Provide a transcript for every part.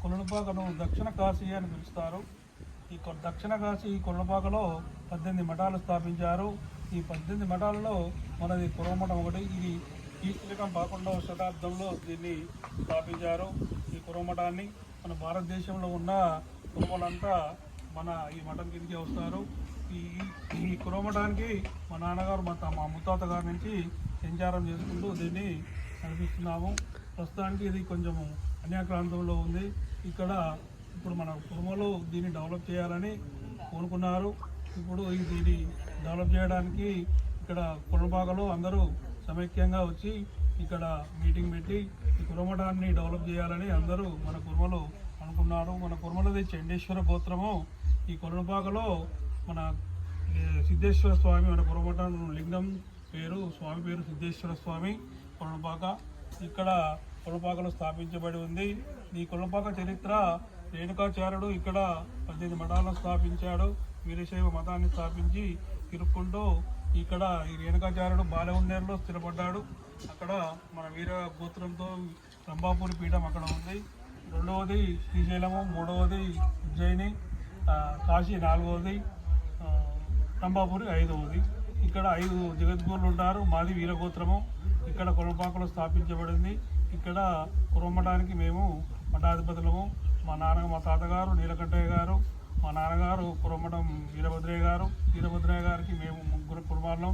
కొలనుపాకను దక్షిణ కాశీ అని పిలుస్తారు. ఈ దక్షిణ కాశీ ఈ కొలనుపాకలో 18 మఠాలు స్థాపించారు. ఈ 18 మఠాలలో మనది కురవమఠం ఒకటి. ఇది క్రీస్తకం 11వ శతాబ్దంలో దీన్ని స్థాపించారు. ఈ కురవమఠాన్ని మన భారతదేశంలో ఉన్న కురవలంతా మన ఈ మఠం కిందకి వస్తారు. ఈ కురవమఠానికి మా నాన్నగారు మా ముత్తాత గారి నుంచి సంచారం చేసుకుంటూ దీన్ని నడిపిస్తున్నాము. ప్రస్తుతానికి ఇది కొంచెము అన్యాక్రాంతంలో ఉంది. ఇప్పుడు మన కుటుంబంలో దీన్ని డెవలప్ చేయాలని కోరుకున్నారు. ఇప్పుడు దీన్ని డెవలప్ చేయడానికి ఇక్కడ కుటుంబాలలో అందరూ సమైక్యంగా వచ్చి ఇక్కడ మీటింగ్ పెట్టి ఈ కుటుంబాన్ని డెవలప్ చేయాలని అందరూ మన కుటుంబంలో అనుకున్నారు. మన కుటుంబంలోది చండేశ్వర గోత్రము. ఈ కుటుంబాకలో మన సిద్ధేశ్వర స్వామి మన కుటుంబం లింగం పేరు స్వామి పేరు సిద్ధేశ్వర స్వామి కొలనుపాక. ఇక్కడ కొలనుపాకలో స్థాపించబడి ఉంది. ఈ కొలనుపాక చరిత్ర రేణుకాచార్యుడు ఇక్కడ 18 మఠాలను స్థాపించాడు. వీరశైవ మతాన్ని స్థాపించి తిరుక్కుంటూ ఇక్కడ ఈ రేణుకాచార్యుడు బాలవున్నేరులో స్థిరపడ్డాడు. అక్కడ మన వీర గోత్రంతో రంభాపురి పీఠం అక్కడ ఉంది. రెండవది శ్రీశైలము, మూడవది ఉజ్జయిని, కాశీ నాలుగవది, రంభాపురి ఐదవది. ఇక్కడ 5 జగద్గురులు ఉంటారు. మాది వీరగోత్రము. ఇక్కడ కొలనుపాకలో స్థాపించబడింది. ఇక్కడ కురవమఠానికి మేము మఠాధిపతులము. మా తాతగారు నీలకంఠయ్య గారు, మా నాన్నగారు కురవమఠం వీరభద్రయ్య గారు. వీరభద్రయ్య గారికి మేము 3 కుమారులం.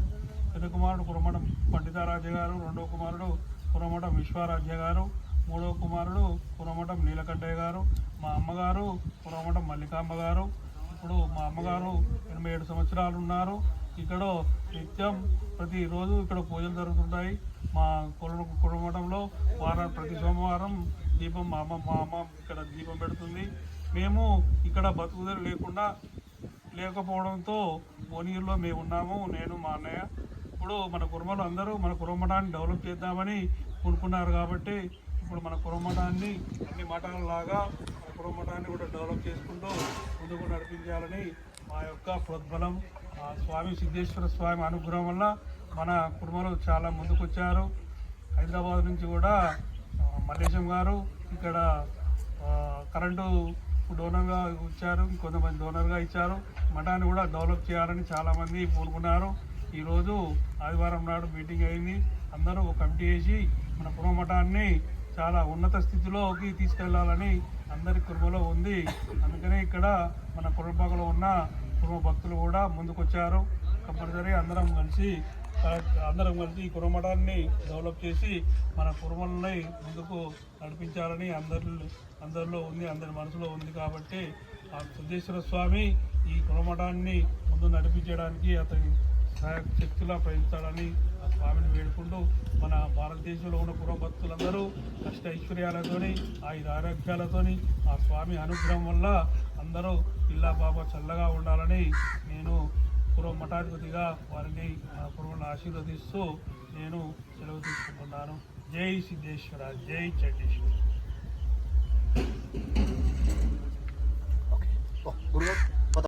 పెద్ద కుమారుడు కురవమఠం పండితారాజ్య గారు, రెండవ కుమారుడు కురవమఠం విశ్వరాజ్య గారు, మూడవ కుమారుడు కురవమఠం నీలకంఠయ్య గారు, మా అమ్మగారు కురవమఠం మల్లికాంబ గారు. ఇప్పుడు మా అమ్మగారు 87 సంవత్సరాలు ఉన్నారు. ఇక్కడ నిత్యం ప్రతిరోజు ఇక్కడ పూజలు జరుగుతుంటాయి. మా కురవమఠంలో ప్రతి సోమవారం దీపం మా అమ్మ ఇక్కడ దీపం పెడుతుంది. మేము ఇక్కడ బతుకుదల లేకపోవడంతో భువనగిరిలో మేము ఉన్నాము, నేను మా అన్నయ్య. ఇప్పుడు మన కుటుంబంలో అందరూ మన కురవమఠాన్ని డెవలప్ చేద్దామని అనుకున్నారు. కాబట్టి ఇప్పుడు మన కురవమఠాన్ని అన్ని మఠాలలాగా మన కురవమఠాన్ని కూడా డెవలప్ చేసుకుంటూ ముందుకు నడిపించాలని మా యొక్క ప్రోద్బలం స్వామి సిద్ధేశ్వర స్వామి అనుగ్రహం వల్ల మన కుటుంబంలో చాలా ముందుకొచ్చారు. హైదరాబాద్ నుంచి కూడా మల్లేశం గారు ఇక్కడ కరెంటు డోనర్గా ఇచ్చారు, కొంతమంది డోనర్గా ఇచ్చారు. మఠాన్ని కూడా డెవలప్ చేయాలని చాలామంది కోరుకున్నారు. ఈరోజు ఆదివారం నాడు మీటింగ్ అయింది. అందరూ ఒక కమిటీ వేసి మన కురవమఠాన్ని చాలా ఉన్నత స్థితిలోకి తీసుకెళ్లాలని అందరి కుటుంబంలో ఉంది. అందుకనే ఇక్కడ మన కురవపాకలో ఉన్న కుటుంబ భక్తులు కూడా ముందుకొచ్చారు. కంపల్సరీ అందరం కలిసి ఈ కురవమఠాన్ని డెవలప్ చేసి మన కుటుంబాలని ముందుకు నడిపించాలని అందరిలో ఉంది, అందరి మనసులో ఉంది. కాబట్టి ఆ సిద్ధేశ్వర స్వామి ఈ కురవమఠాన్ని ముందు నడిపించడానికి అతని శక్తిలా ప్రయత్నిస్తాడని ఆ స్వామిని వేడుకుంటూ మన భారతదేశంలో ఉన్న కుటుంబ భక్తులందరూ కష్ట ఐశ్వర్యాలతోని ఆరోగ్యాలతోని ఆ స్వామి అనుగ్రహం వల్ల అందరూ ఇల్లా బాబా చల్లగా ఉండాలని నేను కురవమఠాధిపతిగా వారిని మన కుటుంబాన్ని ఆశీర్వదిస్తూ నేను సెలవు తీసుకుంటున్నాను. జై సిద్ధేశ్వర, జై చండేశ్వర.